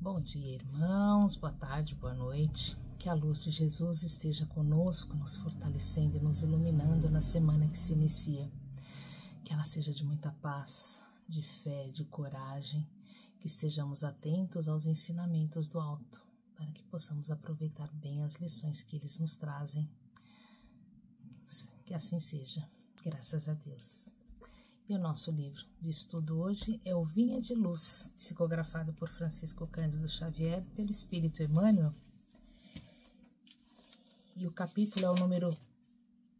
Bom dia, irmãos, boa tarde, boa noite. Que a luz de Jesus esteja conosco, nos fortalecendo e nos iluminando na semana que se inicia. Que ela seja de muita paz, de fé, de coragem, que estejamos atentos aos ensinamentos do alto, para que possamos aproveitar bem as lições que eles nos trazem. Que assim seja, graças a Deus. E o nosso livro de estudo hoje é o Vinha de Luz, psicografado por Francisco Cândido Xavier, pelo Espírito Emmanuel. E o capítulo é o número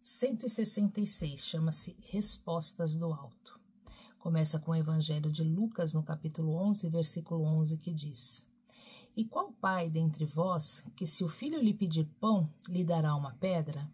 166, chama-se Respostas do Alto. Começa com o Evangelho de Lucas, no capítulo 11, versículo 11, que diz: E qual pai dentre vós, que se o filho lhe pedir pão, lhe dará uma pedra?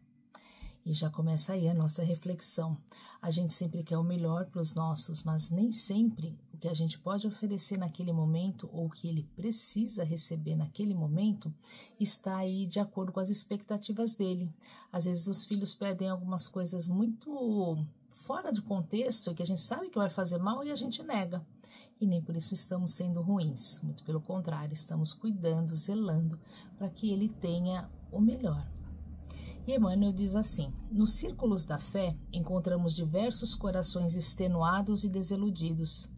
E já começa aí a nossa reflexão. A gente sempre quer o melhor para os nossos, mas nem sempre o que a gente pode oferecer naquele momento ou o que ele precisa receber naquele momento está aí de acordo com as expectativas dele. Às vezes os filhos pedem algumas coisas muito fora de contexto, que a gente sabe que vai fazer mal e a gente nega. E nem por isso estamos sendo ruins. Muito pelo contrário, estamos cuidando, zelando para que ele tenha o melhor. E Emmanuel diz assim: nos círculos da fé encontramos diversos corações extenuados e desiludidos.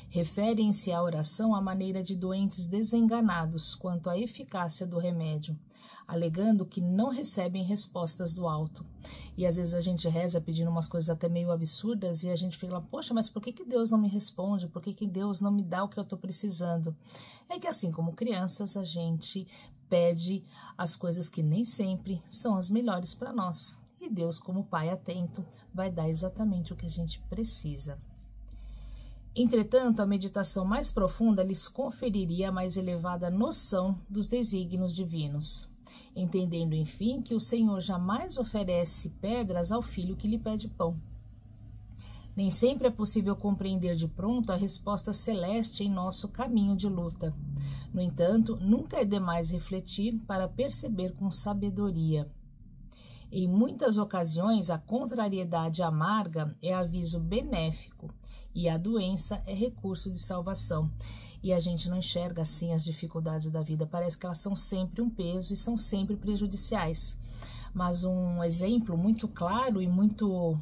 Referem-se à oração à maneira de doentes desenganados quanto à eficácia do remédio, alegando que não recebem respostas do alto. E às vezes a gente reza pedindo umas coisas até meio absurdas e a gente fica lá, poxa, mas por que Deus não me responde? Por que Deus não me dá o que eu estou precisando? É que assim como crianças a gente pede as coisas que nem sempre são as melhores para nós. E Deus, como Pai atento, vai dar exatamente o que a gente precisa. Entretanto, a meditação mais profunda lhes conferiria a mais elevada noção dos desígnios divinos, entendendo, enfim, que o Senhor jamais oferece pedras ao filho que lhe pede pão. Nem sempre é possível compreender de pronto a resposta celeste em nosso caminho de luta. No entanto, nunca é demais refletir para perceber com sabedoria. Em muitas ocasiões, a contrariedade amarga é aviso benéfico e a doença é recurso de salvação. E a gente não enxerga assim as dificuldades da vida, parece que elas são sempre um peso e são sempre prejudiciais. Mas um exemplo muito claro e muito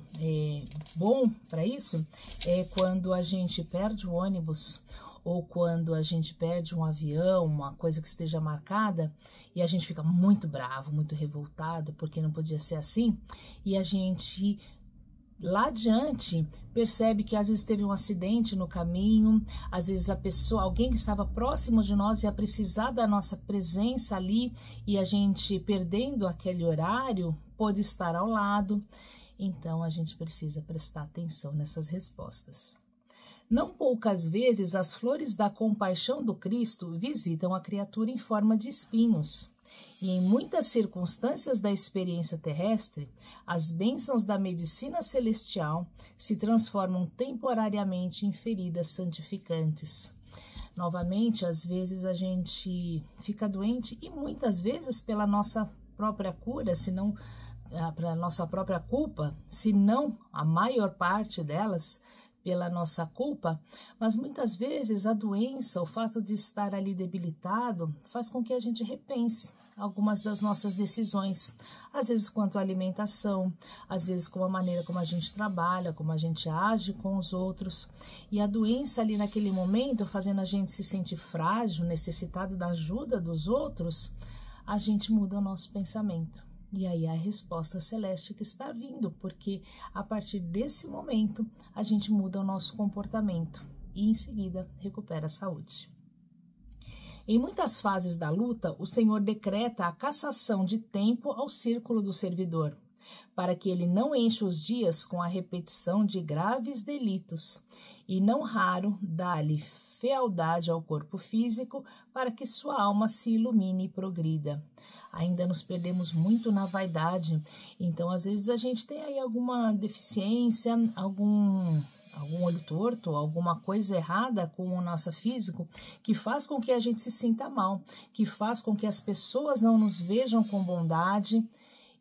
bom para isso é quando a gente perde o ônibus ou quando a gente perde um avião, uma coisa que esteja marcada, e a gente fica muito bravo, muito revoltado, porque não podia ser assim, e a gente lá adiante percebe que às vezes teve um acidente no caminho, às vezes alguém que estava próximo de nós ia precisar da nossa presença ali e a gente perdendo aquele horário pode estar ao lado. Então a gente precisa prestar atenção nessas respostas. Não poucas vezes as flores da compaixão do Cristo visitam a criatura em forma de espinhos. E em muitas circunstâncias da experiência terrestre, as bênçãos da medicina celestial se transformam temporariamente em feridas santificantes. Novamente, às vezes a gente fica doente e muitas vezes pela nossa própria cura, se não pela nossa própria culpa, se não a maior parte delas pela nossa culpa, mas muitas vezes a doença, o fato de estar ali debilitado, faz com que a gente repense algumas das nossas decisões, às vezes quanto à alimentação, às vezes com a maneira como a gente trabalha, como a gente age com os outros, e a doença ali naquele momento, fazendo a gente se sentir frágil, necessitado da ajuda dos outros, a gente muda o nosso pensamento. E aí a resposta celeste que está vindo, porque a partir desse momento a gente muda o nosso comportamento e em seguida recupera a saúde. Em muitas fases da luta, o Senhor decreta a cassação de tempo ao círculo do servidor, para que ele não encha os dias com a repetição de graves delitos, e não raro dá-lhe fealdade ao corpo físico para que sua alma se ilumine e progrida. Ainda nos perdemos muito na vaidade, então às vezes a gente tem aí alguma deficiência, algum olho torto, alguma coisa errada com o nosso físico, que faz com que a gente se sinta mal, que faz com que as pessoas não nos vejam com bondade,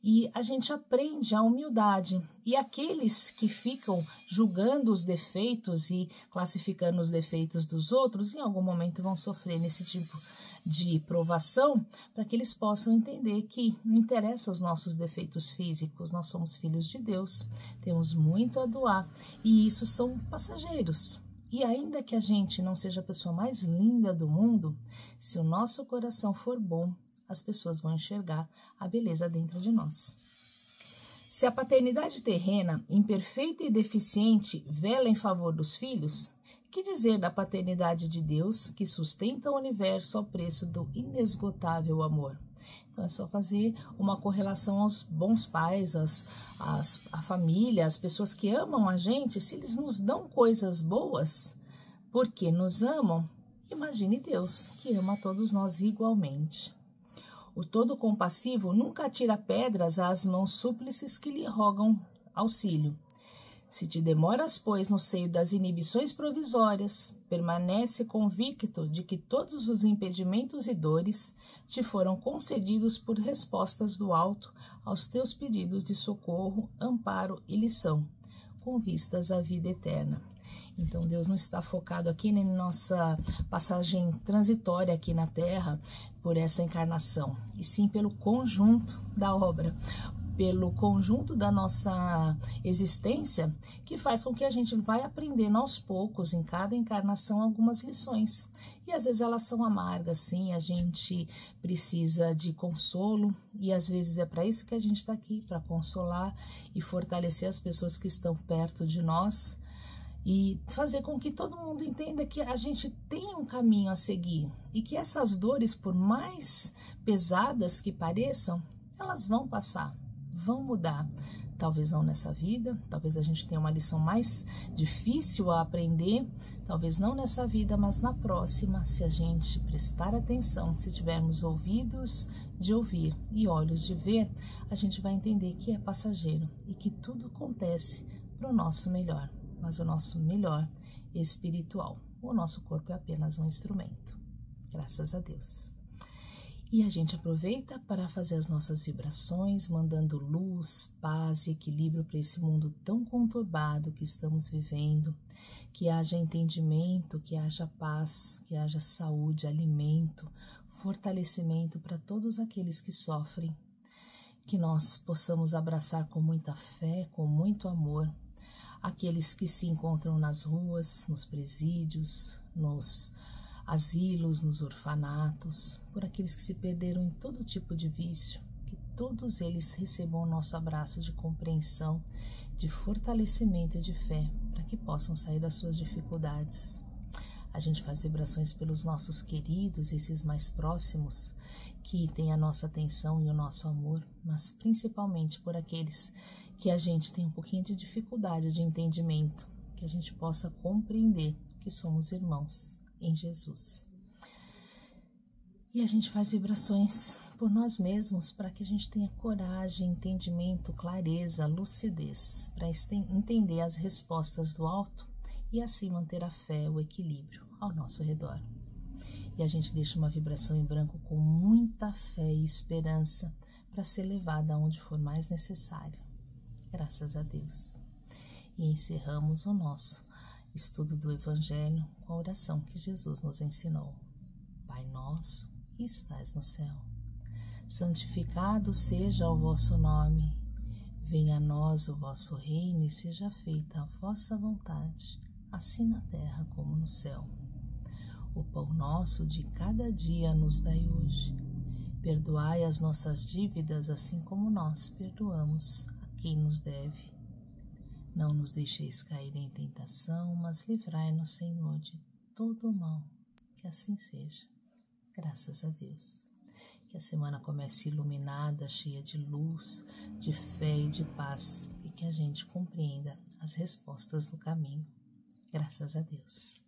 e a gente aprende a humildade. E aqueles que ficam julgando os defeitos e classificando os defeitos dos outros, em algum momento vão sofrer nesse tipo de provação, para que eles possam entender que não interessa os nossos defeitos físicos, nós somos filhos de Deus, temos muito a doar e isso são passageiros. E ainda que a gente não seja a pessoa mais linda do mundo, se o nosso coração for bom, as pessoas vão enxergar a beleza dentro de nós. Se a paternidade terrena, imperfeita e deficiente, vela em favor dos filhos, que dizer da paternidade de Deus, que sustenta o universo ao preço do inesgotável amor? Então é só fazer uma correlação aos bons pais, a família, as pessoas que amam a gente, se eles nos dão coisas boas, porque nos amam, imagine Deus, que ama a todos nós igualmente. O todo compassivo nunca atira pedras às mãos súplices que lhe rogam auxílio. Se te demoras, pois, no seio das inibições provisórias, permanece convicto de que todos os impedimentos e dores te foram concedidos por respostas do alto aos teus pedidos de socorro, amparo e lição, com vistas à vida eterna. Então, Deus não está focado aqui na nossa passagem transitória aqui na Terra por essa encarnação, e sim pelo conjunto da obra, pelo conjunto da nossa existência, que faz com que a gente vai aprendendo aos poucos, em cada encarnação, algumas lições. E às vezes elas são amargas, sim, a gente precisa de consolo, e às vezes é para isso que a gente está aqui, para consolar e fortalecer as pessoas que estão perto de nós, e fazer com que todo mundo entenda que a gente tem um caminho a seguir, e que essas dores, por mais pesadas que pareçam, elas vão passar, vão mudar. Talvez não nessa vida, talvez a gente tenha uma lição mais difícil a aprender, talvez não nessa vida, mas na próxima, se a gente prestar atenção, se tivermos ouvidos de ouvir e olhos de ver, a gente vai entender que é passageiro e que tudo acontece para o nosso melhor, mas o nosso melhor espiritual. O nosso corpo é apenas um instrumento, graças a Deus. E a gente aproveita para fazer as nossas vibrações, mandando luz, paz e equilíbrio para esse mundo tão conturbado que estamos vivendo, que haja entendimento, que haja paz, que haja saúde, alimento, fortalecimento para todos aqueles que sofrem, que nós possamos abraçar com muita fé, com muito amor, aqueles que se encontram nas ruas, nos presídios, nos asilos, nos orfanatos, por aqueles que se perderam em todo tipo de vício, que todos eles recebam o nosso abraço de compreensão, de fortalecimento e de fé, para que possam sair das suas dificuldades. A gente faz vibrações pelos nossos queridos, esses mais próximos, que têm a nossa atenção e o nosso amor, mas principalmente por aqueles que a gente tem um pouquinho de dificuldade de entendimento, que a gente possa compreender que somos irmãos em Jesus. E a gente faz vibrações por nós mesmos para que a gente tenha coragem, entendimento, clareza, lucidez, para entender as respostas do alto e assim manter a fé, o equilíbrio ao nosso redor. E a gente deixa uma vibração em branco com muita fé e esperança para ser levada aonde for mais necessário. Graças a Deus. E encerramos o nosso estudo do Evangelho com a oração que Jesus nos ensinou. Pai nosso, que estás no céu, santificado seja o vosso nome. Venha a nós o vosso reino e seja feita a vossa vontade, assim na terra como no céu. O pão nosso de cada dia nos dai hoje. Perdoai as nossas dívidas, assim como nós perdoamos a quem nos deve. Não nos deixeis cair em tentação, mas livrai-nos, Senhor, de todo o mal. Que assim seja. Graças a Deus. Que a semana comece iluminada, cheia de luz, de fé e de paz, e que a gente compreenda as respostas do caminho. Graças a Deus.